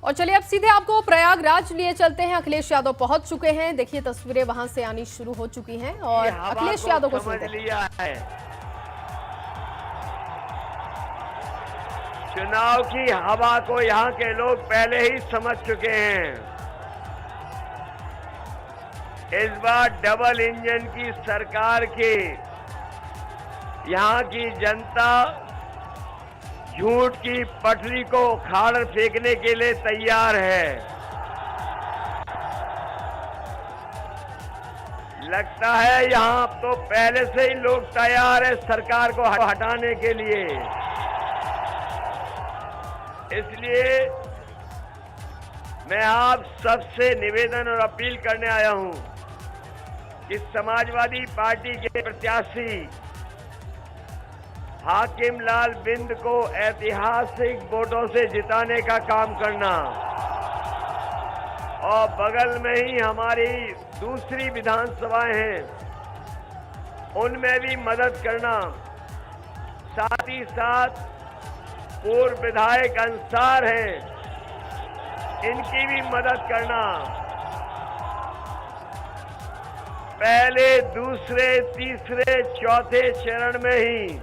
और चलिए अब सीधे आपको प्रयागराज लिए चलते हैं। अखिलेश यादव पहुंच चुके हैं। देखिए तस्वीरें वहां से आनी शुरू हो चुकी हैं और अखिलेश यादव को समझ लिया है। चुनाव की हवा को यहाँ के लोग पहले ही समझ चुके हैं। इस बार डबल इंजन की सरकार की यहाँ की जनता झूठ की पटरी को उखाड़ फेंकने के लिए तैयार है। लगता है यहाँ तो पहले से ही लोग तैयार है सरकार को हटाने के लिए। इसलिए मैं आप सबसे निवेदन और अपील करने आया हूं कि समाजवादी पार्टी के प्रत्याशी हाकिम लाल बिंद को ऐतिहासिक वोटों से जिताने का काम करना और बगल में ही हमारी दूसरी विधानसभाएं हैं, उनमें भी मदद करना। साथ ही साथ पूर्व विधायक अंसार हैं, इनकी भी मदद करना। पहले, दूसरे, तीसरे, चौथे चरण में ही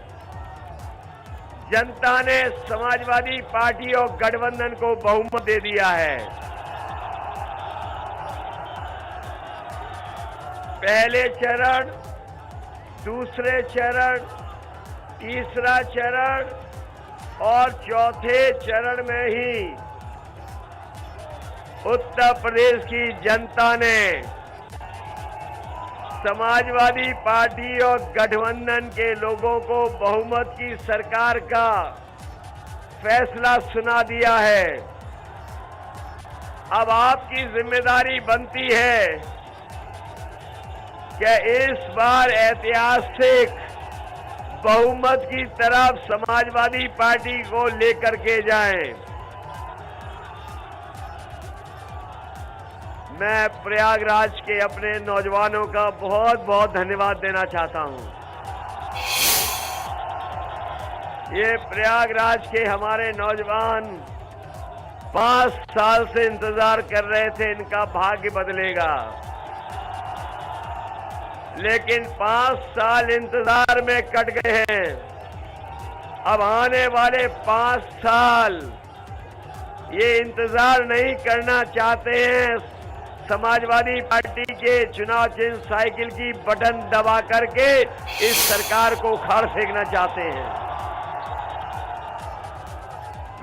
जनता ने समाजवादी पार्टी और गठबंधन को बहुमत दे दिया है। पहले चरण, दूसरे चरण, तीसरा चरण और चौथे चरण में ही उत्तर प्रदेश की जनता ने समाजवादी पार्टी और गठबंधन के लोगों को बहुमत की सरकार का फैसला सुना दिया है। अब आपकी जिम्मेदारी बनती है कि इस बार ऐतिहासिक बहुमत की तरफ समाजवादी पार्टी को लेकर के जाएं। मैं प्रयागराज के अपने नौजवानों का बहुत बहुत धन्यवाद देना चाहता हूं। ये प्रयागराज के हमारे नौजवान 5 साल से इंतजार कर रहे थे इनका भाग्य बदलेगा, लेकिन 5 साल इंतजार में कट गए हैं। अब आने वाले 5 साल ये इंतजार नहीं करना चाहते हैं। समाजवादी पार्टी के चुनाव चिन्ह साइकिल की बटन दबा करके इस सरकार को उखाड़ फेंकना चाहते हैं।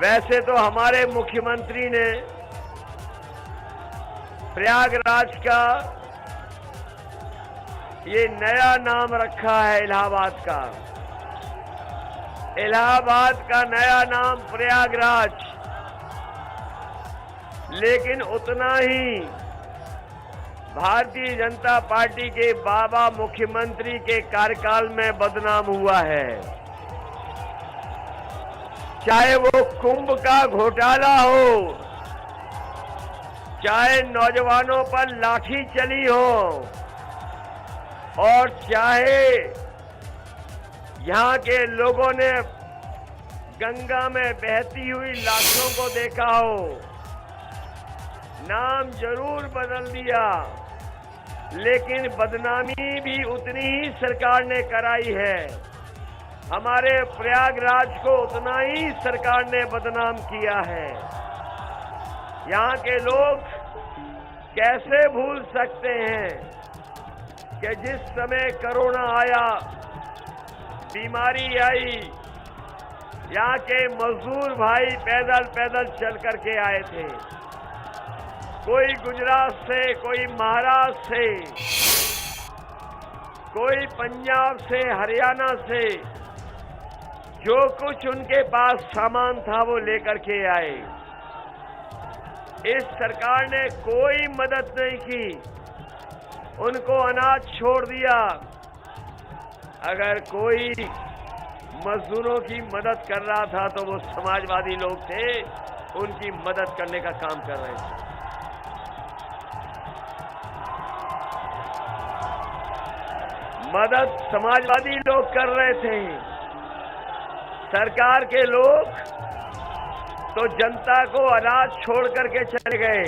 वैसे तो हमारे मुख्यमंत्री ने प्रयागराज का ये नया नाम रखा है, इलाहाबाद का। इलाहाबाद का नया नाम प्रयागराज, लेकिन उतना ही भारतीय जनता पार्टी के बाबा मुख्यमंत्री के कार्यकाल में बदनाम हुआ है। चाहे वो कुंभ का घोटाला हो, चाहे नौजवानों पर लाठी चली हो, और चाहे यहाँ के लोगों ने गंगा में बहती हुई लाशों को देखा हो। नाम जरूर बदल दिया, लेकिन बदनामी भी उतनी ही सरकार ने कराई है। हमारे प्रयागराज को उतना ही सरकार ने बदनाम किया है। यहाँ के लोग कैसे भूल सकते हैं कि जिस समय कोरोना आया, बीमारी आई, यहाँ के मजदूर भाई पैदल पैदल चल करके आए थे। कोई गुजरात से, कोई महाराष्ट्र से, कोई पंजाब से, हरियाणा से, जो कुछ उनके पास सामान था वो लेकर के आए। इस सरकार ने कोई मदद नहीं की, उनको अनाज छोड़ दिया। अगर कोई मजदूरों की मदद कर रहा था तो वो समाजवादी लोग थे, उनकी मदद करने का काम कर रहे थे। मदद समाजवादी लोग कर रहे थे। सरकार के लोग तो जनता को अनाज छोड़ करके चले गए।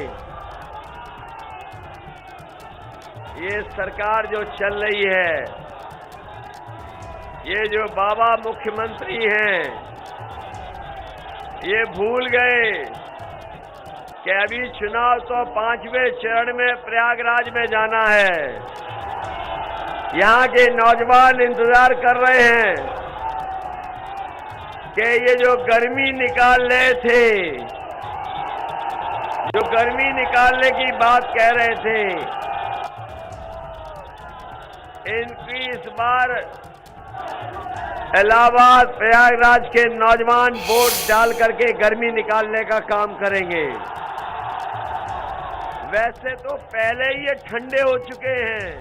ये सरकार जो चल रही है, ये जो बाबा मुख्यमंत्री हैं, ये भूल गए कि अभी चुनाव तो 5वें चरण में प्रयागराज में जाना है। यहाँ के नौजवान इंतजार कर रहे हैं कि ये जो गर्मी निकाल रहे थे, जो गर्मी निकालने की बात कह रहे थे, इनकी इस बार इलाहाबाद प्रयागराज के नौजवान वोट डाल करके गर्मी निकालने का काम करेंगे। वैसे तो पहले ही ये ठंडे हो चुके हैं।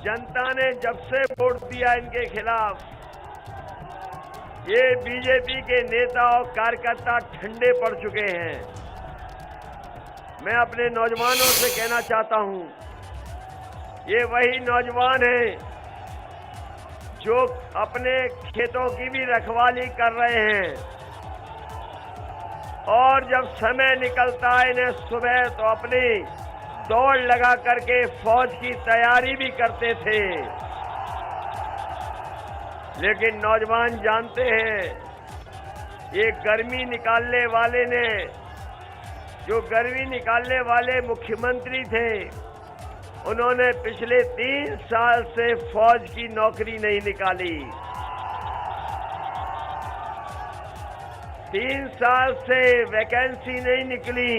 जनता ने जब से वोट दिया इनके खिलाफ, ये बीजेपी के नेता और कार्यकर्ता ठंडे पड़ चुके हैं। मैं अपने नौजवानों से कहना चाहता हूं, ये वही नौजवान हैं जो अपने खेतों की भी रखवाली कर रहे हैं, और जब समय निकलता है इन्हें सुबह तो अपनी दौड़ लगा करके फौज की तैयारी भी करते थे। लेकिन नौजवान जानते हैं, ये गर्मी निकालने वाले ने, जो गर्मी निकालने वाले मुख्यमंत्री थे, उन्होंने पिछले 3 साल से फौज की नौकरी नहीं निकाली। 3 साल से वैकेंसी नहीं निकली।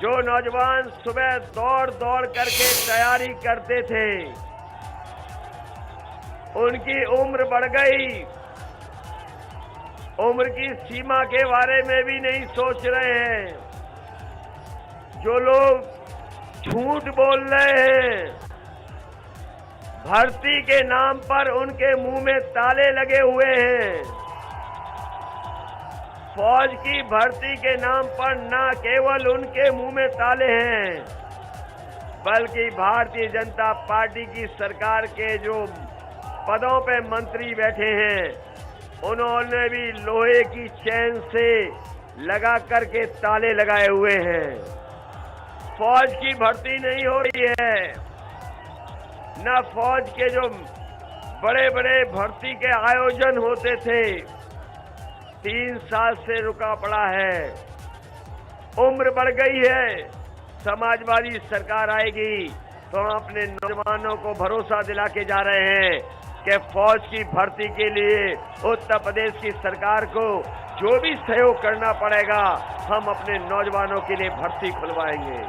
जो नौजवान सुबह दौड़ दौड़ करके तैयारी करते थे, उनकी उम्र बढ़ गई। उम्र की सीमा के बारे में भी नहीं सोच रहे हैं। जो लोग झूठ बोल रहे हैं, भर्ती के नाम पर उनके मुंह में ताले लगे हुए हैं। फौज की भर्ती के नाम पर न केवल उनके मुंह में ताले हैं, बल्कि भारतीय जनता पार्टी की सरकार के जो पदों पे मंत्री बैठे हैं, उन्होंने भी लोहे की चैन से लगा करके ताले लगाए हुए हैं। फौज की भर्ती नहीं हो रही है, न फौज के जो बड़े बड़े भर्ती के आयोजन होते थे, 3 साल से रुका पड़ा है। उम्र बढ़ गई है। समाजवादी सरकार आएगी तो हम अपने नौजवानों को भरोसा दिला के जा रहे हैं कि फौज की भर्ती के लिए उत्तर प्रदेश की सरकार को जो भी सहयोग करना पड़ेगा, हम अपने नौजवानों के लिए भर्ती खुलवाएंगे।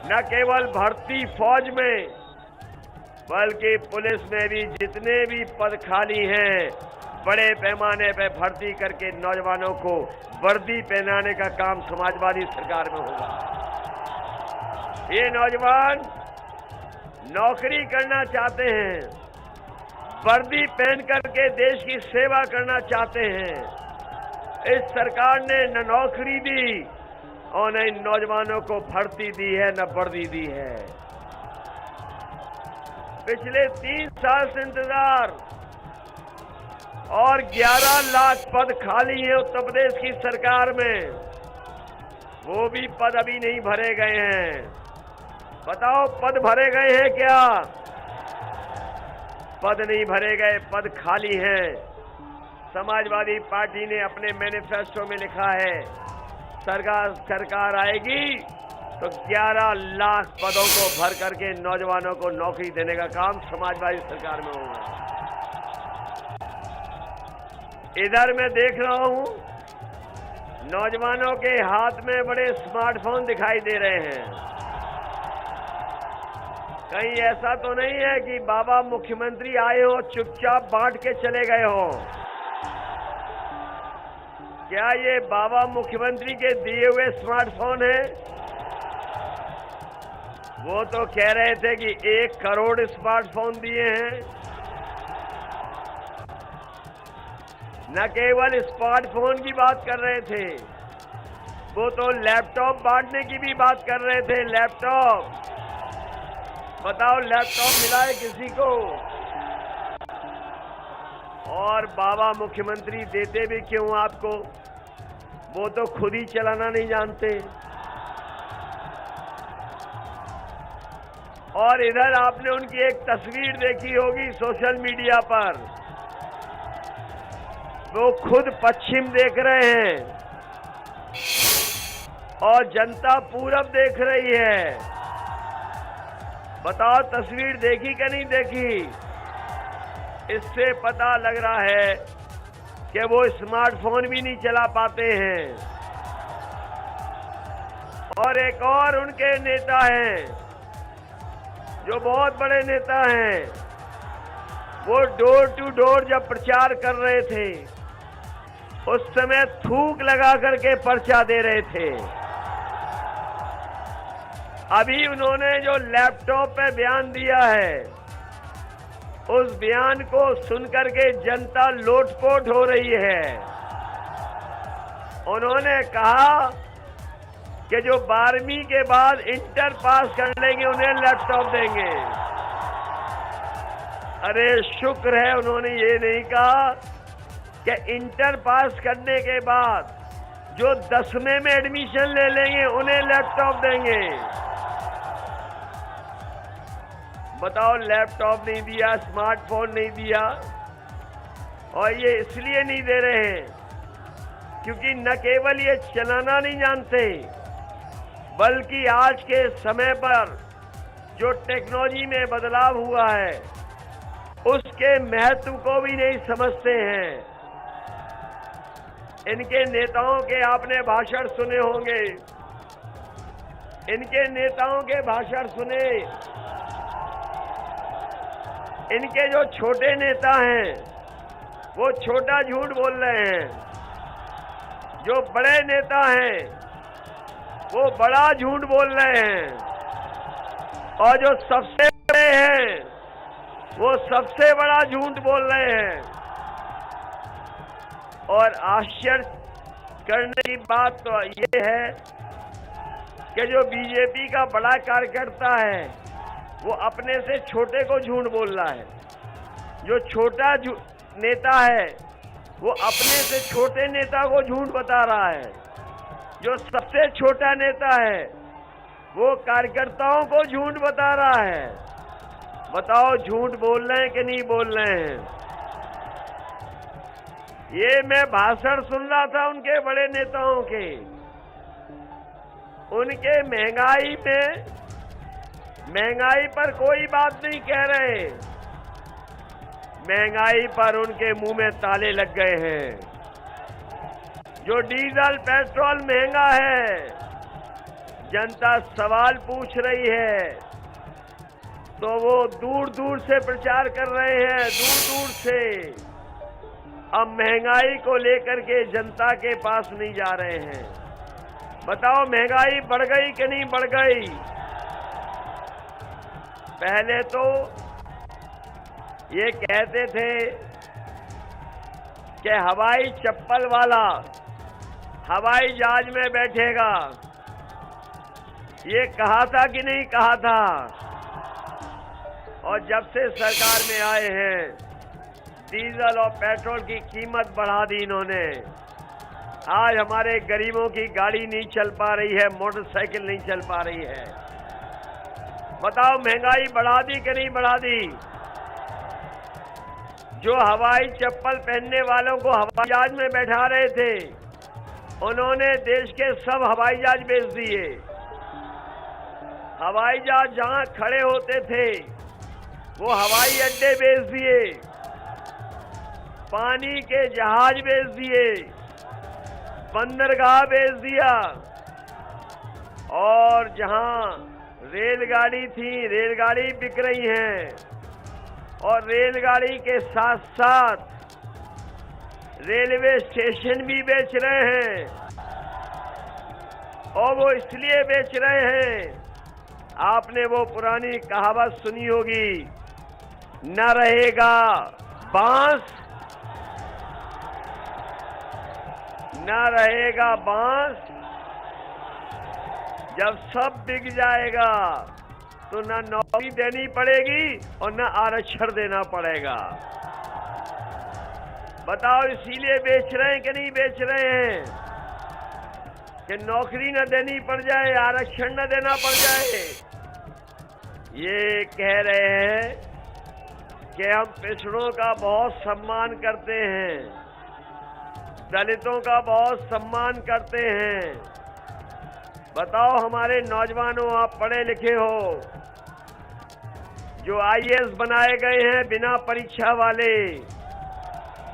न केवल भर्ती फौज में, बल्कि पुलिस में भी जितने भी पद खाली हैं, बड़े पैमाने पर भर्ती करके नौजवानों को वर्दी पहनाने का काम समाजवादी सरकार में होगा। ये नौजवान नौकरी करना चाहते हैं, वर्दी पहन करके देश की सेवा करना चाहते हैं। इस सरकार ने न नौकरी दी और न इन नौजवानों को भर्ती दी है, न वर्दी दी है। पिछले 3 साल से इंतजार, और 11 लाख पद खाली है उत्तर प्रदेश की सरकार में। वो भी पद अभी नहीं भरे गए हैं। बताओ, पद भरे गए हैं क्या? पद नहीं भरे गए, पद खाली हैं। समाजवादी पार्टी ने अपने मैनिफेस्टो में लिखा है, सरकार आएगी तो 11 लाख पदों को भर करके नौजवानों को नौकरी देने का काम समाजवादी सरकार में होगा। इधर मैं देख रहा हूं, नौजवानों के हाथ में बड़े स्मार्टफोन दिखाई दे रहे हैं। कहीं ऐसा तो नहीं है कि बाबा मुख्यमंत्री आए हो चुपचाप बांट के चले गए हो? क्या ये बाबा मुख्यमंत्री के दिए हुए स्मार्टफोन है? वो तो कह रहे थे कि 1 करोड़ स्मार्टफोन दिए हैं। न केवल स्मार्टफोन की बात कर रहे थे, वो तो लैपटॉप बांटने की भी बात कर रहे थे। लैपटॉप, बताओ, लैपटॉप मिला है किसी को? और बाबा मुख्यमंत्री देते भी क्यों आपको? वो तो खुद ही चलाना नहीं जानते। और इधर आपने उनकी एक तस्वीर देखी होगी सोशल मीडिया पर, वो खुद पश्चिम देख रहे हैं और जनता पूरब देख रही है। बताओ तस्वीर देखी कि नहीं देखी? इससे पता लग रहा है कि वो स्मार्टफोन भी नहीं चला पाते हैं। और एक और उनके नेता हैं जो बहुत बड़े नेता हैं, वो डोर टू डोर जब प्रचार कर रहे थे उस समय थूक लगा करके पर्चा दे रहे थे। अभी उन्होंने जो लैपटॉप पे बयान दिया है, उस बयान को सुनकर के जनता लोटपोट हो रही है। उन्होंने कहा कि जो 12वीं के बाद इंटर पास कर लेंगे उन्हें लैपटॉप देंगे। अरे शुक्र है उन्होंने ये नहीं कहा कि इंटर पास करने के बाद जो 10वें में एडमिशन ले लेंगे उन्हें लैपटॉप देंगे। बताओ, लैपटॉप नहीं दिया, स्मार्टफोन नहीं दिया। और ये इसलिए नहीं दे रहे हैं क्योंकि न केवल ये चलाना नहीं जानते, बल्कि आज के समय पर जो टेक्नोलॉजी में बदलाव हुआ है उसके महत्व को भी नहीं समझते हैं। इनके नेताओं के आपने भाषण सुने होंगे, इनके नेताओं के भाषण सुने। इनके जो छोटे नेता हैं वो छोटा झूठ बोल रहे हैं, जो बड़े नेता हैं वो बड़ा झूठ बोल रहे हैं, और जो सबसे बड़े हैं वो सबसे बड़ा झूठ बोल रहे हैं। और आश्चर्य करने की बात तो ये है कि जो बीजेपी का बड़ा कार्यकर्ता है वो अपने से छोटे को झूठ बोल रहा है, जो छोटा नेता है वो अपने से छोटे नेता को झूठ बता रहा है, जो सबसे छोटा नेता है वो कार्यकर्ताओं को झूठ बता रहा है। बताओ, झूठ बोल रहे हैं कि नहीं बोल रहे हैं? ये मैं भाषण सुन रहा था उनके बड़े नेताओं के, उनके महंगाई पर कोई बात नहीं कह रहे। महंगाई पर उनके मुंह में ताले लग गए हैं। जो डीजल पेट्रोल महंगा है, जनता सवाल पूछ रही है तो वो दूर दूर से प्रचार कर रहे हैं, दूर दूर से। अब महंगाई को लेकर के जनता के पास नहीं जा रहे हैं। बताओ, महंगाई बढ़ गई कि नहीं बढ़ गई? पहले तो ये कहते थे कि हवाई चप्पल वाला हवाई जहाज में बैठेगा। ये कहा था कि नहीं कहा था? और जब से सरकार में आए हैं, डीजल और पेट्रोल की कीमत बढ़ा दी इन्होंने। आज हमारे गरीबों की गाड़ी नहीं चल पा रही है, मोटरसाइकिल नहीं चल पा रही है। बताओ, महंगाई बढ़ा दी कि नहीं बढ़ा दी? जो हवाई चप्पल पहनने वालों को हवाई जहाज में बैठा रहे थे, उन्होंने देश के सब हवाई जहाज बेच दिए। हवाई जहाज जहां खड़े होते थे वो हवाई अड्डे बेच दिए, पानी के जहाज बेच दिए, बंदरगाह बेच दिया, और जहां रेलगाड़ी थी, रेलगाड़ी बिक रही हैं, और रेलगाड़ी के साथ साथ रेलवे स्टेशन भी बेच रहे हैं। और वो इसलिए बेच रहे हैं, आपने वो पुरानी कहावत सुनी होगी, न रहेगा बांस न रहेगा बांस, जब सब बिक जाएगा तो न नौकरी देनी पड़ेगी और न आरक्षण देना पड़ेगा। बताओ इसीलिए बेच रहे हैं कि नहीं बेच रहे हैं कि नौकरी न देनी पड़ जाए, आरक्षण न देना पड़ जाए। ये कह रहे हैं कि हम पिछड़ों का बहुत सम्मान करते हैं, दलितों का बहुत सम्मान करते हैं। बताओ हमारे नौजवानों, आप पढ़े लिखे हो, जो आईएएस बनाए गए हैं बिना परीक्षा वाले,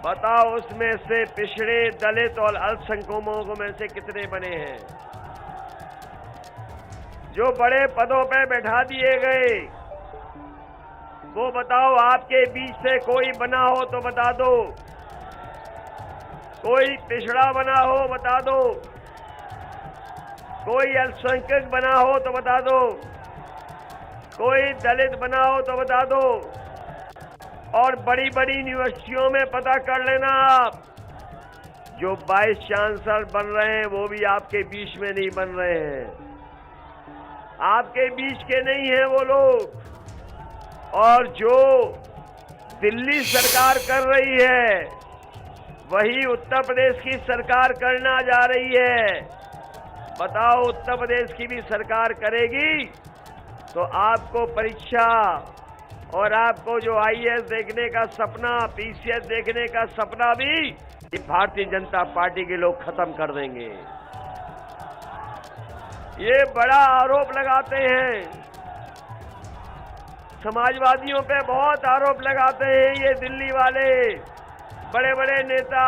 बताओ उसमें से पिछड़े, दलित और अल्पसंख्यकों में से कितने बने हैं? जो बड़े पदों पे बैठा दिए गए, वो बताओ आपके बीच से कोई बना हो तो बता दो, कोई पिछड़ा बना हो बता दो, कोई अल्पसंख्यक बना हो तो बता दो, कोई दलित बना हो तो बता दो। और बड़ी बड़ी यूनिवर्सिटियों में पता कर लेना आप, जो वाइस चांसलर बन रहे हैं वो भी आपके बीच में नहीं बन रहे हैं, आपके बीच के नहीं हैं वो लोग। और जो दिल्ली सरकार कर रही है वही उत्तर प्रदेश की सरकार करना जा रही है। बताओ उत्तर प्रदेश की भी सरकार करेगी तो आपको परीक्षा और आपको जो आईएएस देखने का सपना, पीसीएस देखने का सपना भी ये भारतीय जनता पार्टी के लोग खत्म कर देंगे। ये बड़ा आरोप लगाते हैं, समाजवादियों पे बहुत आरोप लगाते हैं ये दिल्ली वाले बड़े बड़े नेता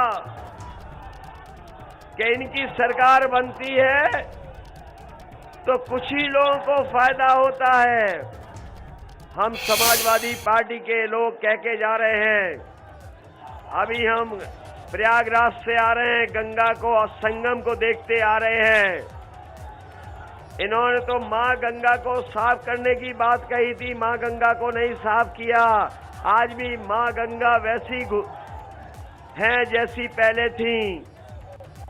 कि इनकी सरकार बनती है तो कुछ ही लोगों को फायदा होता है। हम समाजवादी पार्टी के लोग कह के जा रहे हैं, अभी हम प्रयागराज से आ रहे हैं, गंगा को और संगम को देखते आ रहे हैं। इन्होंने तो मां गंगा को साफ करने की बात कही थी, मां गंगा को नहीं साफ किया। आज भी मां गंगा वैसी हैं जैसी पहले थी।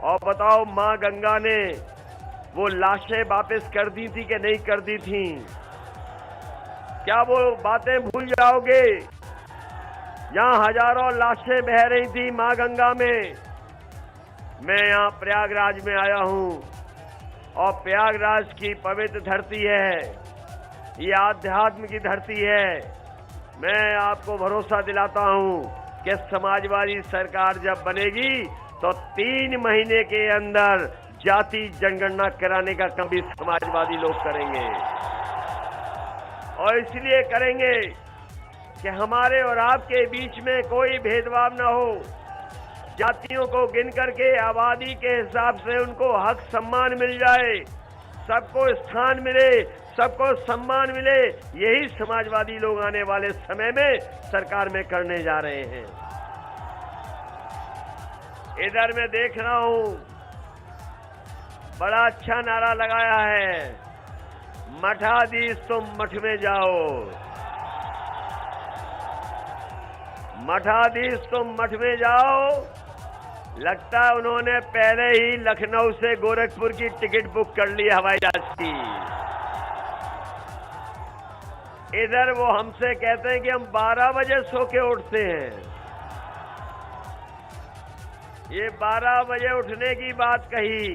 और बताओ मां गंगा ने वो लाशें वापस कर दी थी कि नहीं कर दी थी? क्या वो बातें भूल जाओगे? यहाँ हजारों लाशें बह रही थी मां गंगा में। मैं यहाँ प्रयागराज में आया हूँ और प्रयागराज की पवित्र धरती है, ये आध्यात्म की धरती है। मैं आपको भरोसा दिलाता हूँ कि समाजवादी सरकार जब बनेगी तो 3 महीने के अंदर जाति जनगणना कराने का काम भी समाजवादी लोग करेंगे। और इसलिए करेंगे कि हमारे और आपके बीच में कोई भेदभाव न हो, जातियों को गिन करके आबादी के हिसाब से उनको हक सम्मान मिल जाए, सबको स्थान मिले, सबको सम्मान मिले। यही समाजवादी लोग आने वाले समय में सरकार में करने जा रहे हैं। इधर मैं देख रहा हूं बड़ा अच्छा नारा लगाया है, मठाधीश तुम मठ में जाओ, मठाधीश तुम मठ में जाओ। लगता है उन्होंने पहले ही लखनऊ से गोरखपुर की टिकट बुक कर ली हवाई जहाज की। इधर वो हमसे कहते हैं कि हम 12 बजे सो के उठते हैं। ये 12 बजे उठने की बात कही,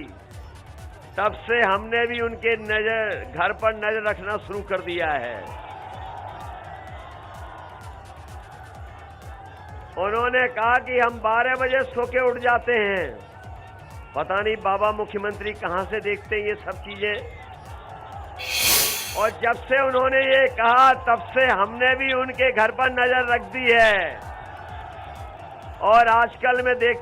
तब से हमने भी उनके घर पर नजर रखना शुरू कर दिया है। उन्होंने कहा कि हम 12 बजे सो के उठ जाते हैं। पता नहीं बाबा मुख्यमंत्री कहां से देखते हैं ये सब चीजें। और जब से उन्होंने ये कहा तब से हमने भी उनके घर पर नजर रख दी है। और आजकल मैं देख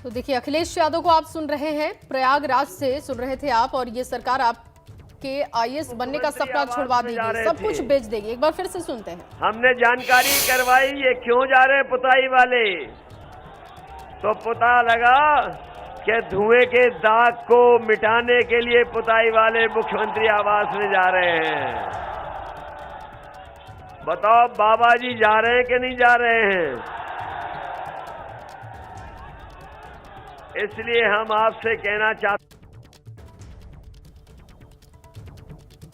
तो देखिए, अखिलेश यादव को आप सुन रहे हैं, प्रयागराज से सुन रहे थे आप। और ये सरकार आपके आईएएस बनने का सपना छुड़वा देगी, सब कुछ बेच देगी। एक बार फिर से सुनते हैं। हमने जानकारी करवाई ये क्यों जा रहे हैं पुताई वाले, तो पता लगा कि धुएं के दाग को मिटाने के लिए पुताई वाले मुख्यमंत्री आवास में जा रहे हैं। बताओ बाबा जी जा रहे हैं कि नहीं जा रहे हैं? इसलिए हम आपसे कहना चाहते